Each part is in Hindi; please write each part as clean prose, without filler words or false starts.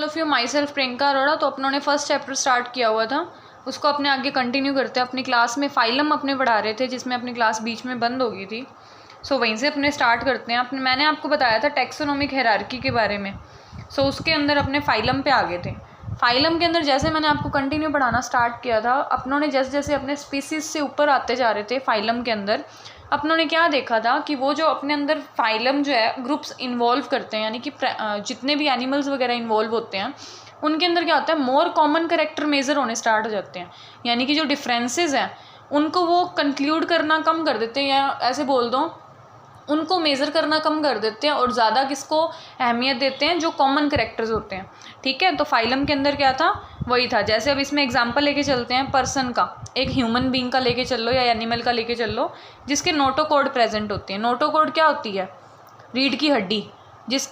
Of you, my self Priyanka Arora. तो अपनों ने फर्स्ट चैप्टर स्टार्ट किया हुआ था, उसको अपने आगे कंटिन्यू करते हैं। अपनी क्लास में फाइलम अपने पढ़ा रहे थे, जिसमें अपनी क्लास बीच में बंद हो गई थी। सो वहीं से अपने स्टार्ट करते हैं। मैंने आपको बताया था टैक्सोनॉमिक हायरार्की के बारे में। सो उसके अंदर अपने फाइलम पे आ गए थे। फाइलम के अंदर जैसे मैंने आपको कंटिन्यू पढ़ाना स्टार्ट किया था, अपनों ने जैसे जैसे अपने स्पीसीज से ऊपर आते जा रहे थे फाइलम के अंदर, अपनों ने क्या देखा था कि वो जो अपने अंदर फाइलम जो है ग्रुप्स इन्वॉल्व करते हैं, यानी कि जितने भी एनिमल्स वगैरह इन्वॉल्व होते हैं उनके अंदर क्या होता है, मोर कॉमन कैरेक्टर मेजर होने स्टार्ट हो जाते हैं। यानी कि जो डिफरेंसेस हैं उनको वो कंक्लूड करना कम कर देते हैं, या ऐसे बोल दो उनको मेज़र करना कम कर देते हैं और ज़्यादा किसको अहमियत देते हैं, जो कॉमन कैरेक्टर्स होते हैं। ठीक है, तो फाइलम के अंदर क्या था, वही था। जैसे अब इसमें एग्जांपल लेके चलते हैं पर्सन का, एक ह्यूमन बीइंग का लेके चल लो या एनिमल का लेके चल लो, जिसके नोटोकॉर्ड प्रेजेंट होती है। नोटोकॉर्ड क्या होती है, रीढ़ की हड्डी।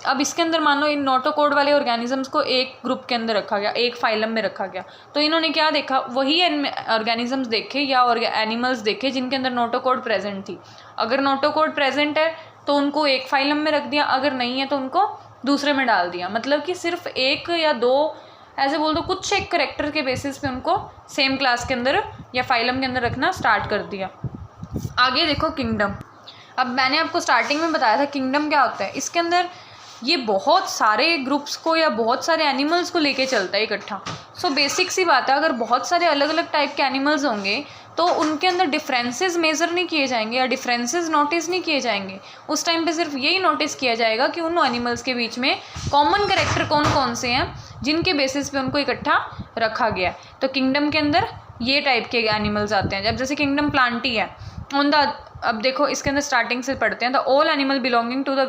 अब इसके अंदर मान लो इन नोटोकॉर्ड वाले ऑर्गेनिजम्स को एक ग्रुप के अंदर रखा गया, एक फाइलम में रखा गया, तो इन्होंने क्या देखा, वही ऑर्गेनिजम्स देखे या एनिमल्स देखे जिनके अंदर नोटोकॉर्ड प्रेजेंट थी। अगर नोटोकॉर्ड प्रेजेंट है तो उनको एक फाइलम में रख दिया, अगर नहीं है तो उनको दूसरे में डाल दिया। मतलब कि सिर्फ एक या दो, ऐसे बोल दो कुछ एक करेक्टर के बेसिस पे उनको सेम क्लास के अंदर या फाइलम के अंदर रखना स्टार्ट कर दिया। आगे देखो किंगडम। अब मैंने आपको स्टार्टिंग में बताया था किंगडम क्या होता है। इसके अंदर ये बहुत सारे ग्रुप्स को या बहुत सारे एनिमल्स को लेके चलता है इकट्ठा। सो बेसिक सी बात है, अगर बहुत सारे अलग अलग टाइप के एनिमल्स होंगे तो उनके अंदर डिफरेंसेस मेज़र नहीं किए जाएंगे या डिफरेंसेस नोटिस नहीं किए जाएंगे। उस टाइम पे सिर्फ यही नोटिस किया जाएगा कि उन एनिमल्स के बीच में कॉमन कैरेक्टर कौन कौन से हैं जिनके बेसिस पे उनको इकट्ठा रखा गया है। तो किंगडम के अंदर ये टाइप के एनिमल्स आते हैं। जब जैसे किंगडम प्लांटी है ऑन द, अब देखो इसके अंदर स्टार्टिंग से पढ़ते हैं। The all animal belonging to the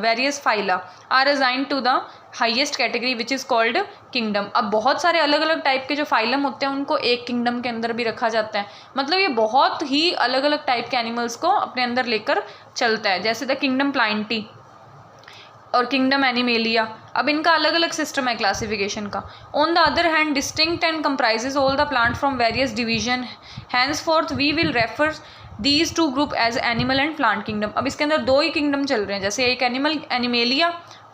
various phyla are assigned to the highest category which is called kingdom. अब बहुत सारे अलग अलग टाइप के जो फाइलम होते हैं उनको एक किंगडम के अंदर भी रखा जाता है। मतलब ये बहुत ही अलग अलग टाइप के एनिमल्स को अपने अंदर लेकर चलता है। जैसे द किंगडम प्लांटी और किंगडम एनिमेलिया, अब इनका अलग अलग सिस्टम है क्लासिफिकेशन का। On the other hand distinct and comprises all the plant from various division, henceforth we will refer these to group as animal and plant kingdom. अब इसके अंदर दो ही किंगडम चल रहे हैं, जैसे एक एनिमल एनिमेलिया,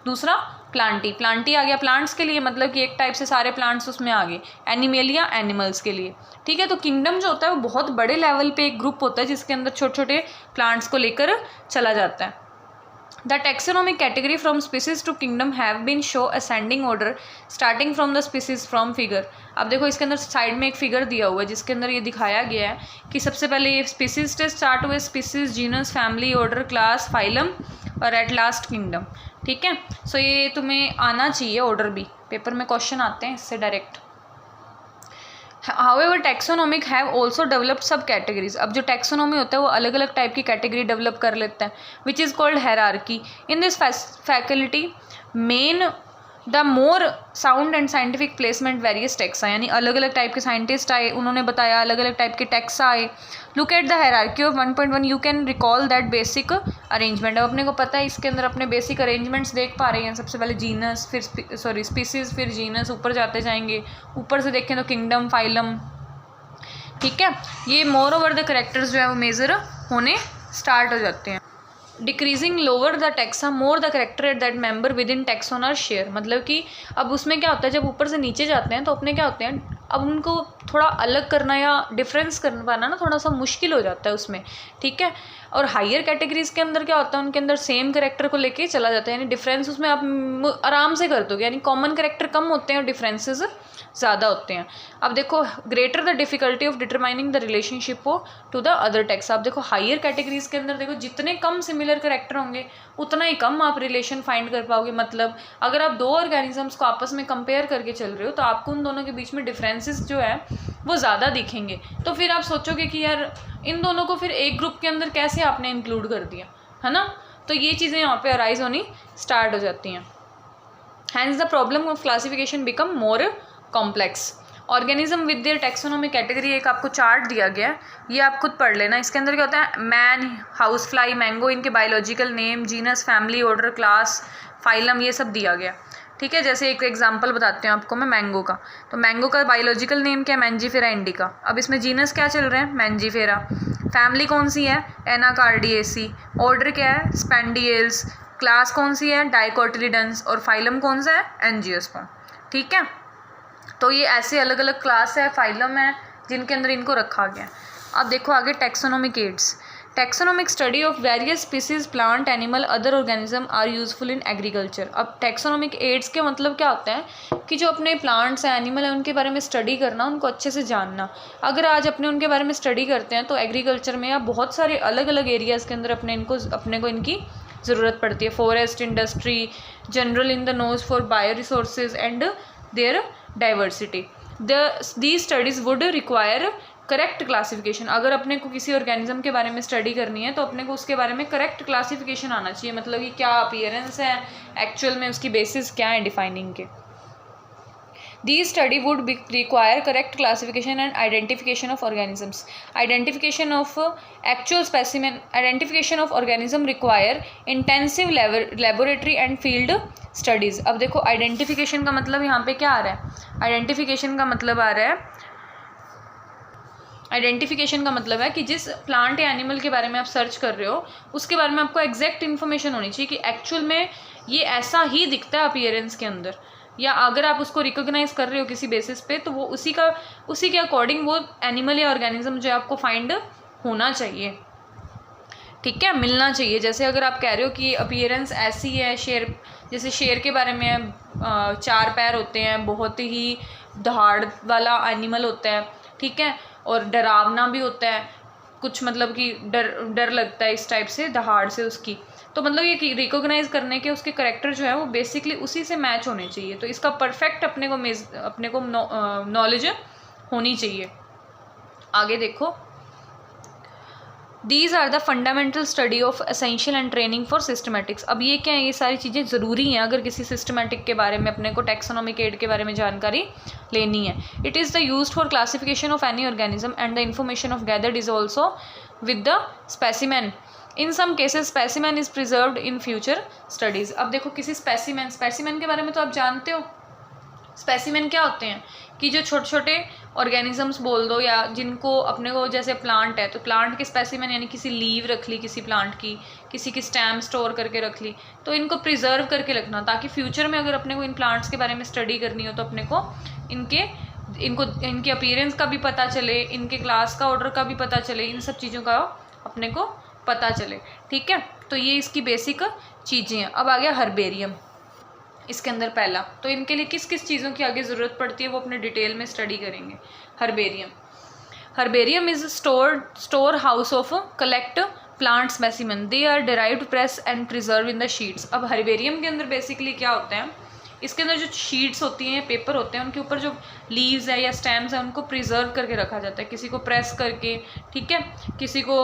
दूसरा प्लांटी। प्लांटी आ गया प्लांट्स के लिए, मतलब कि एक टाइप से सारे प्लांट्स उसमें आ गए। एनिमेलिया एनिमल्स के लिए। ठीक है, तो किंगडम जो होता है वो बहुत बड़े लेवल पे एक ग्रुप होता है जिसके अंदर छोटे छोटे प्लांट्स को लेकर चला जाता है। The taxonomic category from species to kingdom have been show ascending order starting from the species from figure। अब देखो इसके अंदर साइड में एक फिगर दिया हुआ है जिसके अंदर ये दिखाया गया है कि सबसे पहले ये स्पीसीज से स्टार्ट हुए, species, genus, family, order, class, phylum और एट लास्ट किंगडम। ठीक है, सो ये तुम्हें आना चाहिए ऑर्डर भी, पेपर में क्वेश्चन आते हैं इससे direct. However, taxonomic have also developed सब कैटेगरीज। अब जो टैक्सोनॉमी होता है वो अलग अलग टाइप की कैटेगरी डेवलप कर लेता है, विच is called hierarchy. In this faculty main the more sound and scientific placement various taxa, यानी अलग अलग टाइप के साइंटिस्ट आए, उन्होंने बताया अलग अलग टाइप के टेक्सा आए। Look at the hierarchy of 1.1 you can recall that basic arrangement. अब अपने को पता है इसके अंदर अपने बेसिक अरेंजमेंट्स देख पा रहे हैं। सबसे पहले जीनस, फिर स्पीसीज, फिर जीनस, ऊपर जाते जाएंगे, ऊपर से देखें तो किंगडम, फाइलम। ठीक है, ये मोर ओवर द करेक्टर्स जो है वो मेजर होने स्टार्ट हो जाते हैं। Decreasing lower the taxa more the character at that member within taxon are share. मतलब कि अब उसमें क्या होता है, जब ऊपर से नीचे जाते हैं तो अपने क्या होते हैं, अब उनको थोड़ा अलग करना या डिफरेंस कर पाना ना थोड़ा सा मुश्किल हो जाता है उसमें। ठीक है, और हायर कैटेगरीज के अंदर क्या होता है, उनके अंदर सेम करेक्टर को लेके चला जाता है, यानी डिफरेंस उसमें आप आराम से कर दोगे, यानी कॉमन करेक्टर कम होते हैं और डिफरेंसेस ज़्यादा होते हैं। अब देखो greater the difficulty of determining the relationship to the other taxa. आप देखो हायर कैटेगरीज के अंदर देखो जितने कम सिमिलर करेक्टर होंगे उतना ही कम आप रिलेशन फाइंड कर पाओगे। मतलब अगर आप दो ऑर्गेनिजम्स को आपस में कंपेयर करके चल रहे हो तो आपको उन दोनों के बीच में डिफरेंसेस जो है वो ज़्यादा दिखेंगे। तो फिर आप सोचोगे कि यार इन दोनों को फिर एक ग्रुप के अंदर कैसे आपने इंक्लूड कर दिया, है ना। तो ये चीज़ें यहाँ पे अराइज होनी स्टार्ट हो जाती हैं। Hence the problem of classification become more complex. Organism with their taxonomic category, एक आपको चार्ट दिया गया है, ये आप खुद पढ़ लेना। इसके अंदर क्या होता है, मैन, हाउस फ्लाई, मैंगो, इनके biological name, genus, family, order, class, phylum, ये सब दिया गया। ठीक है, जैसे एक एग्जांपल बताते हैं आपको मैं मैंगो का। तो मैंगो का बायोलॉजिकल नेम क्या है, मैंजीफेरा इंडिका। अब इसमें जीनस क्या चल रहे हैं, मैंजीफेरा। फैमिली कौन सी है, एनाकार्डिएसी। ऑर्डर क्या है, स्पेंडियल्स। क्लास कौन सी है, डाइकोटिलिडन्स। और फाइलम कौन सा है, एंजियोस्पर्म। ठीक है। तो ये ऐसे अलग अलग क्लास है, फाइलम है, जिनके अंदर इनको रखा गया है। अब देखो आगे taxonomic aids. Taxonomic study of various species plant animal other organism are useful in agriculture. अब टैक्सोनॉमिक एड्स के मतलब क्या होता है कि जो अपने प्लांट्स हैं, एनिमल हैं, उनके बारे में स्टडी करना, उनको अच्छे से जानना। अगर आज अपने उनके बारे में स्टडी करते हैं तो एग्रीकल्चर में या बहुत सारे अलग अलग एरियाज़ के अंदर अपने को इनकी ज़रूरत पड़ती है। Forest industry, general in the knows for bio resources and their diversity. These studies would require correct classification. अगर अपने को किसी ऑर्गेनिज्म के बारे में स्टडी करनी है तो अपने को उसके बारे में करेक्ट क्लासिफिकेशन आना चाहिए, मतलब कि क्या अपीयरेंस है, एक्चुअल में उसकी बेसिस क्या है डिफाइनिंग के। These study would require correct classification and identification of organisms. Identification of actual specimen, identification of organism require intensive laboratory and field studies. अब देखो identification का मतलब यहाँ पे क्या आ रहा है? Identification का मतलब आ रहा है, आइडेंटिफिकेशन का मतलब है कि जिस प्लांट या एनिमल के बारे में आप सर्च कर रहे हो उसके बारे में आपको एग्जैक्ट इन्फॉर्मेशन होनी चाहिए कि एक्चुअल में ये ऐसा ही दिखता है अपीयरेंस के अंदर, या अगर आप उसको रिकॉग्नाइज कर रहे हो किसी बेसिस पे तो वो उसी के अकॉर्डिंग वो एनिमल या ऑर्गेनिज्म जो है आपको फाइंड होना चाहिए, ठीक है, मिलना चाहिए। जैसे अगर आप कह रहे हो कि अपीयरेंस ऐसी है, जैसे शेर के बारे में 4 पैर होते हैं, बहुत ही दहाड़ वाला एनिमल होता है, ठीक है, और डरावना भी होता है कुछ, मतलब कि डर लगता है इस टाइप से दहाड़ से उसकी। तो मतलब ये रिकॉग्नाइज करने के उसके करेक्टर जो है वो बेसिकली उसी से मैच होने चाहिए। तो इसका परफेक्ट अपने को नॉलेज होनी चाहिए। आगे देखो, these are the fundamental study of essential and training for systematics. अब ये क्या है, ये सारी चीज़ें ज़रूरी हैं अगर किसी सिस्टमेटिक के बारे में अपने को टैक्सोनॉमिक एड के बारे में जानकारी लेनी है। It is the used for classification of any organism and the information of gathered is also with the specimen. In some cases specimen is preserved in future studies. अब देखो किसी स्पेसिमेन के बारे में तो आप जानते हो, स्पेसिमेन क्या होते हैं कि जो छोटे छोटे ऑर्गेनिजम्स बोल दो, या जिनको अपने को, जैसे प्लांट है तो प्लांट के स्पेसिमेन यानी किसी लीव रख ली किसी प्लांट की, किसी की स्टैम स्टोर करके रख ली, तो इनको प्रिजर्व करके रखना ताकि फ्यूचर में अगर अपने को इन प्लांट्स के बारे में स्टडी करनी हो तो अपने को इनके अपीयरेंस का भी पता चले, इनके क्लास का ऑर्डर का भी पता चले, इन सब चीज़ों का अपने को पता चले, ठीक है। तो ये इसकी बेसिक चीज़ें हैं। अब आ गया हर्बेरियम, इसके अंदर पहला, तो इनके लिए किस किस चीज़ों की आगे ज़रूरत पड़ती है वो अपने डिटेल में स्टडी करेंगे। Herbarium is storehouse of collect plant specimen, they are derived press and preserve in the sheets. अब हर्बेरियम के अंदर बेसिकली क्या होता है, इसके अंदर जो शीट्स होती हैं, पेपर होते हैं, उनके ऊपर जो लीव्स है या स्टेम्स है उनको प्रिजर्व करके रखा जाता है, किसी को प्रेस करके, ठीक है, किसी को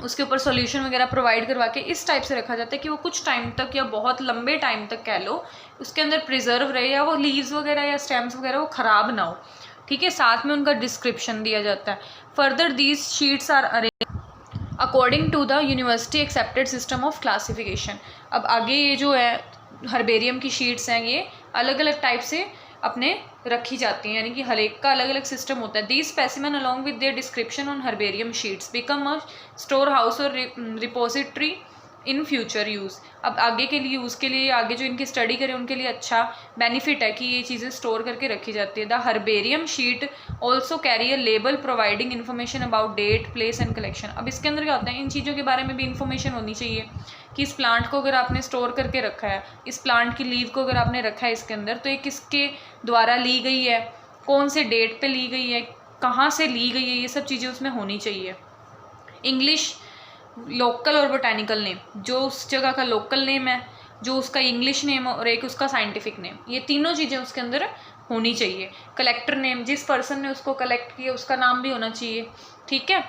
उसके ऊपर सॉल्यूशन वगैरह प्रोवाइड करवा के इस टाइप से रखा जाता है कि वो कुछ टाइम तक या बहुत लंबे टाइम तक कह लो उसके अंदर प्रिजर्व रहे, या वो लीव्स वगैरह या स्टेम्स वगैरह वो ख़राब ना हो, ठीक है। साथ में उनका डिस्क्रिप्शन दिया जाता है। Further these sheets are arranged according to the university accepted system of classification. अब आगे ये जो है हर्बेरियम की शीट्स हैं, ये अलग अलग टाइप से अपने रखी जाती हैं, यानी कि हर एक का अलग अलग सिस्टम होता है। These specimen along with their description on herbarium sheets become a store house और रिपोजिटरी इन फ्यूचर यूज़। अब आगे के लिए यूज़ के लिए, आगे जो इनकी स्टडी करें उनके लिए अच्छा बेनिफिट है कि ये चीज़ें स्टोर करके रखी जाती है। The herbarium sheet also carry a label providing information about date, place and collection. अब इसके अंदर क्या होता है, इन चीज़ों के बारे में भी इन्फॉर्मेशन होनी चाहिए कि इस प्लांट को अगर आपने स्टोर करके रखा है, इस प्लांट की लीव को अगर आपने रखा है इसके अंदर, तो ये किसके द्वारा ली गई है, कौन से डेट पे ली गई है, कहाँ से ली गई है, ये सब चीज़ें उसमें होनी चाहिए। इंग्लिश लोकल और बोटानिकल नेम, जो उस जगह का लोकल नेम है, जो उसका इंग्लिश नेम और एक उसका साइंटिफिक नेम, ये तीनों चीज़ें उसके अंदर होनी चाहिए। कलेक्टर नेम, जिस पर्सन ने उसको कलेक्ट किया उसका नाम भी होना चाहिए, ठीक है।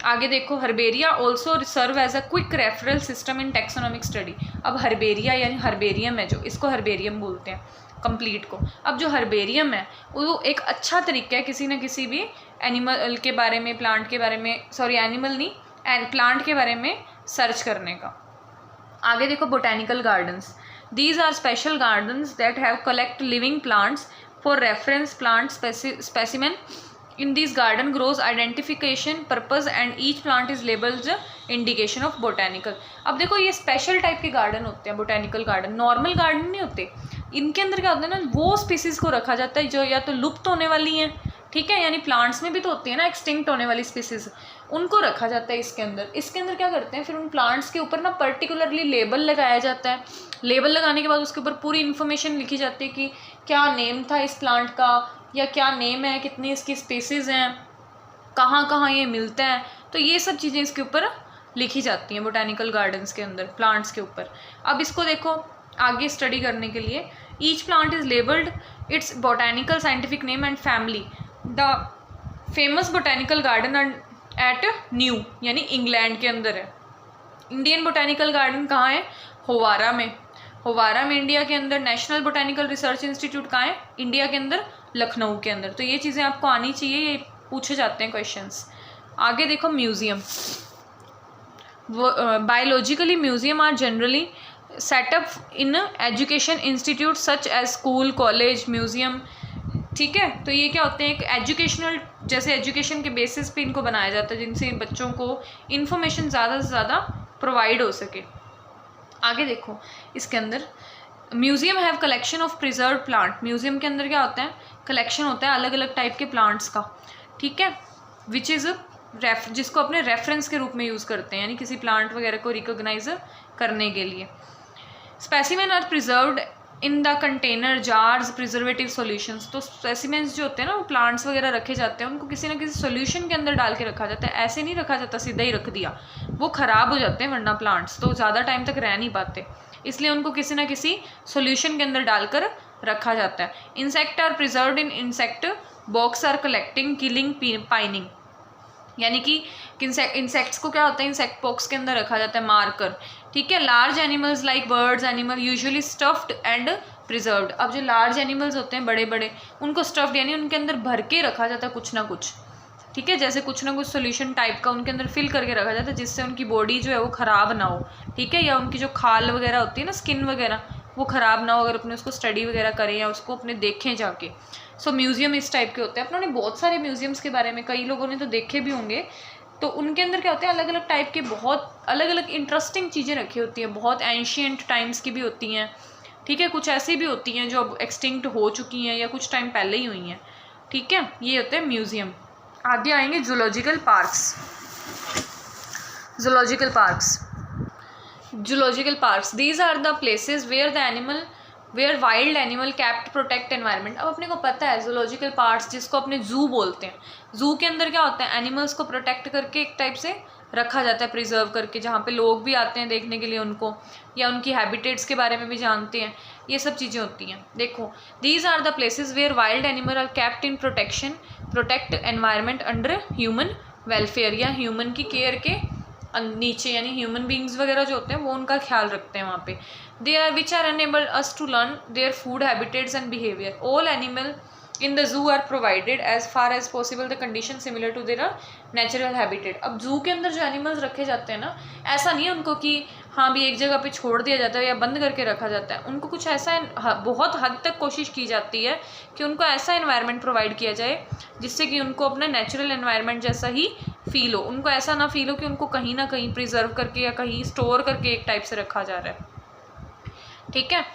आगे देखो, herbaria also serve as a quick referral system in taxonomic study. अब हर्बेरिया यानी हर्बेरियम है जो, इसको हर्बेरियम बोलते हैं कंप्लीट को। अब जो हर्बेरियम है वो एक अच्छा तरीका है किसी न किसी भी एनिमल के बारे में, प्लांट के बारे में, सॉरी एनिमल नहीं, प्लांट के बारे में सर्च करने का। आगे देखो, botanical gardens, these are special gardens that have collect living plants for reference plant specimen. In this garden grows identification purpose and each plant is labeled indication of botanical। अब देखो ये स्पेशल टाइप के गार्डन होते हैं बोटेनिकल गार्डन, नॉर्मल गार्डन नहीं होते। इनके अंदर क्या होता है ना, वो स्पीसीज़ को रखा जाता है जो या तो लुप्त होने वाली हैं, ठीक है, यानी प्लांट्स में भी तो होती है ना एक्सटिंक्ट होने वाली स्पीसीज़, उनको रखा जाता है इसके अंदर। इसके अंदर क्या करते हैं फिर उन प्लांट्स के ऊपर ना पर्टिकुलरली लेबल लगाया जाता है। लेबल लगाने के बाद उसके ऊपर पूरी इन्फॉर्मेशन लिखी जाती है कि क्या नेम था इस प्लांट का, या क्या नेम है, कितनी इसकी स्पीसीज़ हैं, कहाँ कहाँ ये मिलता है, तो ये सब चीज़ें इसके ऊपर लिखी जाती हैं बोटेनिकल गार्डन्स के अंदर प्लांट्स के ऊपर। अब इसको देखो आगे स्टडी करने के लिए, each plant is labelled it's botanical scientific name and family. The famous botanical garden eight new यानी इंग्लैंड के अंदर है। इंडियन बोटेनिकल गार्डन कहाँ है, होवारा में। होवारा में इंडिया के अंदर। नेशनल बोटेनिकल रिसर्च इंस्टीट्यूट कहाँ है, इंडिया के अंदर लखनऊ के अंदर। तो ये चीज़ें आपको आनी चाहिए, ये पूछे जाते हैं क्वेश्चंस। आगे देखो museum. Biologically museum are generally set up in education institute such as school, college, museum, ठीक है। तो ये क्या होते हैं, एक एजुकेशनल, जैसे एजुकेशन के बेसिस पे इनको बनाया जाता है जिनसे बच्चों को इन्फॉर्मेशन ज़्यादा से ज़्यादा प्रोवाइड हो सके। आगे देखो इसके अंदर museum have collection of preserve plant. Museum के अंदर क्या होता है, कलेक्शन होता है अलग अलग टाइप के प्लांट्स का, ठीक है, विच इज़ जिसको अपने रेफरेंस के रूप में यूज़ करते हैं, यानी किसी प्लांट वगैरह को रिकॉग्नाइज करने के लिए। Specimen are preserved in the container, jars, preservative solutions. तो स्पेसिमेंस जो होते हैं ना, वो प्लांट्स वगैरह रखे जाते हैं, उनको किसी ना किसी सॉल्यूशन के अंदर डाल के रखा जाता है। ऐसे नहीं रखा जाता सीधा ही रख दिया, वो ख़राब हो जाते हैं वरना प्लांट्स, तो ज़्यादा टाइम तक रह नहीं पाते, इसलिए उनको किसी ना किसी सॉल्यूशन के अंदर डालकर रखा जाता है। Insect are preserved in insect box are collecting, killing, pinning, यानी कि इंसेक्ट्स को क्या होता है, इंसेक्ट बॉक्स के अंदर रखा जाता है मारकर, ठीक है। Large animals like birds animal usually stuffed and preserved. अब जो लार्ज एनिमल्स होते हैं बड़े बड़े, उनको स्टफ्ड यानी उनके अंदर भर के रखा जाता है कुछ ना कुछ, ठीक है, जैसे कुछ ना कुछ सोल्यूशन टाइप का उनके अंदर फिल करके रखा जाता है जिससे उनकी बॉडी जो है वो ख़राब ना हो, ठीक है, या उनकी जो खाल वगैरह होती है ना, स्किन वगैरह, वो ख़राब ना हो अगर अपने उसको स्टडी वगैरह करें या उसको अपने देखें जाके। सो म्यूज़ियम इस टाइप के होते हैं। अपनों ने बहुत सारे म्यूज़ियम्स के बारे में कई लोगों ने तो देखे भी होंगे, तो उनके अंदर क्या होते हैं, अलग अलग टाइप के बहुत अलग अलग इंटरेस्टिंग चीज़ें रखी होती हैं, बहुत एंशियंट टाइम्स की भी होती हैं, ठीक है, कुछ ऐसी भी होती हैं जो अब एक्सटिंक्ट हो चुकी हैं या कुछ टाइम पहले ही हुई हैं, ठीक है, ये होते हैं म्यूज़ियम। आगे आएंगे zoological parks. Zoological parks, zoological parks, these are the places where wild animal kept protect environment. अब अपने को पता है जूलॉजिकल पार्क्स जिसको अपने जू बोलते हैं, जू के अंदर क्या होता है, एनिमल्स को प्रोटेक्ट करके एक टाइप से रखा जाता है, प्रिजर्व करके, जहाँ पे लोग भी आते हैं देखने के लिए उनको, या उनकी हैबिटेट्स के बारे में भी जानते हैं, ये सब चीज़ें होती हैं। देखो, these are the places where wild animal are kept in protect environment under human welfare, या ह्यूमन की केयर के नीचे, यानी ह्यूमन बींग्स वगैरह जो होते हैं वो उनका ख्याल रखते हैं वहाँ पे। They are which are enable us to learn their food habitats and behaviour. All animal in the zoo are provided as far as possible the condition similar to their natural habitat. अब जू के अंदर जो एनिमल्स रखे जाते हैं ना, ऐसा नहीं है उनको कि हाँ भी एक जगह पे छोड़ दिया जाता है या बंद करके रखा जाता है, उनको कुछ ऐसा बहुत हद तक कोशिश की जाती है कि उनको ऐसा एनवायरनमेंट प्रोवाइड किया जाए जिससे कि उनको अपना नेचुरल एनवायरनमेंट जैसा ही फील हो, उनको ऐसा ना फील हो कि उनको कहीं ना कहीं प्रिजर्व करके या कहीं स्टोर करके एक टाइप से रखा जा रहा है, ठीक है।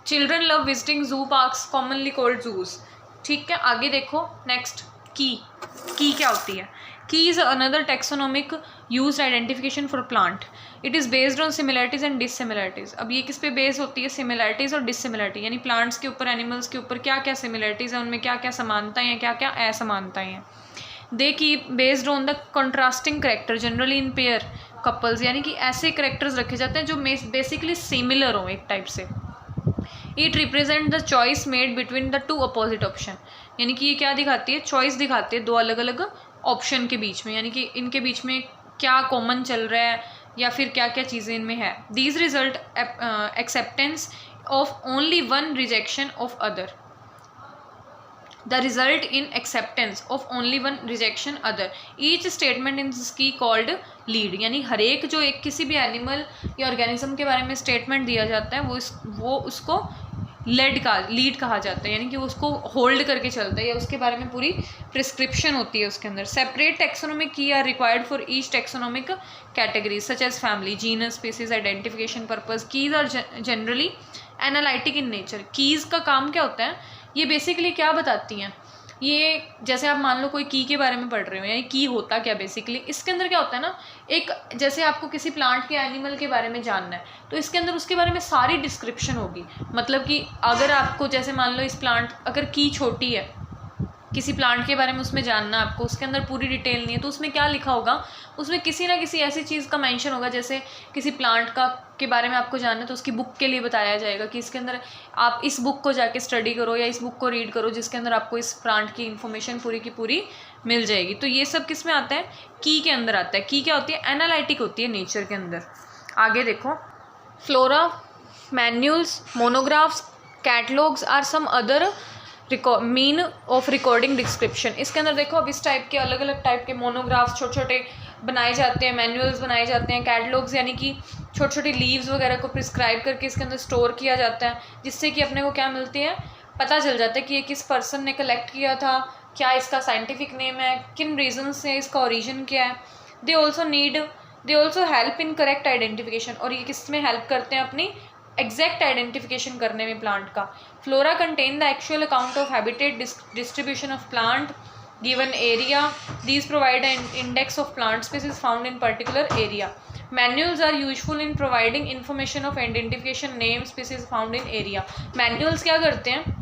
चिल्ड्रन लव विजिटिंग जू पार्क्स कॉमनली कॉल्ड जूज, ठीक है। आगे देखो नेक्स्ट, की क्या होती है। Key is another taxonomic use identification for plant. It is based on similarities and dissimilarities. अब ये किस पे बेस होती है, सिमिलरिटीज़ और डिससिमिलरिटी, यानी प्लांट्स के ऊपर, एनिमल्स के ऊपर क्या क्या सिमिलरिटीज़ हैं, उनमें क्या क्या समानताएं हैं, क्या क्या असमानताएं हैं। They keep based on the contrasting character generally in pair couples, यानी कि ऐसे करेक्टर्स रखे जाते हैं जो बेसिकली सिमिलर हों एक टाइप से। It represent the choice made between the two opposite option, यानी कि ये क्या दिखाती है, चॉइस दिखाती है दो अलग अलग ऑप्शन के बीच में, यानी कि इनके बीच में क्या कॉमन चल रहा है या फिर क्या क्या चीज़ें इनमें है। These result acceptance of only one rejection of other. The result in acceptance of only one rejection other. Each statement in this की कॉल्ड लीड, यानी हर एक जो एक किसी भी एनिमल या ऑर्गेनिज्म के बारे में स्टेटमेंट दिया जाता है वो उसको लीड कहा जाता है, यानी कि उसको होल्ड करके चलता है या उसके बारे में पूरी प्रिस्क्रिप्शन होती है उसके अंदर। Separate taxonomic key are required for each taxonomic category such as family, genus, species, identification purpose. Keys are generally analytic in nature. Keys का काम क्या होता है, ये बेसिकली क्या बताती हैं, ये जैसे आप मान लो कोई की के बारे में पढ़ रहे हो, या की होता क्या बेसिकली, इसके अंदर क्या होता है ना, एक जैसे आपको किसी प्लांट के एनिमल के बारे में जानना है तो इसके अंदर उसके बारे में सारी डिस्क्रिप्शन होगी। मतलब कि अगर आपको जैसे मान लो इस प्लांट, अगर की छोटी है, किसी प्लांट के बारे में उसमें जानना आपको, उसके अंदर पूरी डिटेल नहीं है, तो उसमें क्या लिखा होगा, उसमें किसी ना किसी ऐसी चीज़ का मेंशन होगा। जैसे किसी प्लांट का के बारे में आपको जानना है तो उसकी बुक के लिए बताया जाएगा कि इसके अंदर आप इस बुक को जाके स्टडी करो या इस बुक को रीड करो, जिसके अंदर आपको इस प्लांट की इन्फॉर्मेशन पूरी की पूरी मिल जाएगी। तो ये सब किस में आता है, की के अंदर आता है। की क्या होती है, एनालिटिक होती है नेचर के अंदर। आगे देखो, flora, manuals, monographs, catalogues are some other mean of recording description. इसके अंदर देखो अब इस टाइप के अलग अलग टाइप के मोनोग्राफ्स छोटे छोटे बनाए जाते हैं, मैनुअल्स बनाए जाते हैं, कैटलॉग्स यानी कि छोटी छोटी लीव्स वगैरह को प्रिस्क्राइब करके इसके अंदर स्टोर किया जाता है, जिससे कि अपने को क्या मिलती है, पता चल जाता है कि ये किस पर्सन ने कलेक्ट किया था, क्या इसका साइंटिफिक नेम है, किन रीजन से इसका ओरिजिन क्या है। They also help in correct identification, और ये किस में हेल्प करते हैं, अपनी एग्जैक्ट आइडेंटिफिकेशन करने में प्लांट का। Flora contain the actual account of habitat distribution of plant given area. These provide an index of plant species found in particular area. Manuals are useful in providing information of identification name species found in area. Manuals क्या करते हैं,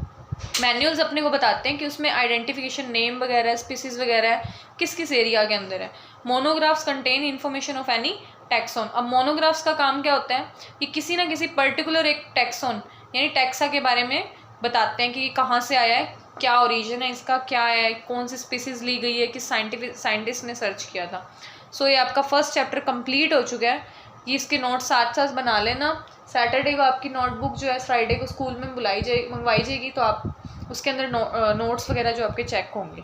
मैन्यूल्स अपने को बताते हैं कि उसमें आइडेंटिफिकेशन नेम वगैरह, स्पीसीज वगैरह किस किस एरिया के अंदर है। Monographs contain information of any taxon. अब मोनोग्राफ्स का काम क्या होता है, कि किसी ना किसी पर्टिकुलर एक टैक्सॉन यानी टैक्सा के बारे में बताते हैं कि ये कहाँ से आया है, क्या ओरिजिन है इसका, क्या है, कौन सी स्पीसीज ली गई है, किस साइंटिस्ट ने सर्च किया था। सो ये आपका फर्स्ट चैप्टर कंप्लीट हो चुका है। ये इसके नोट्स साथ साथ बना लेना। सैटरडे को आपकी नोटबुक जो है फ्राइडे को स्कूल में मंगवाई जाएगी, तो आप उसके अंदर नोट्स वगैरह जो आपके चेक होंगे।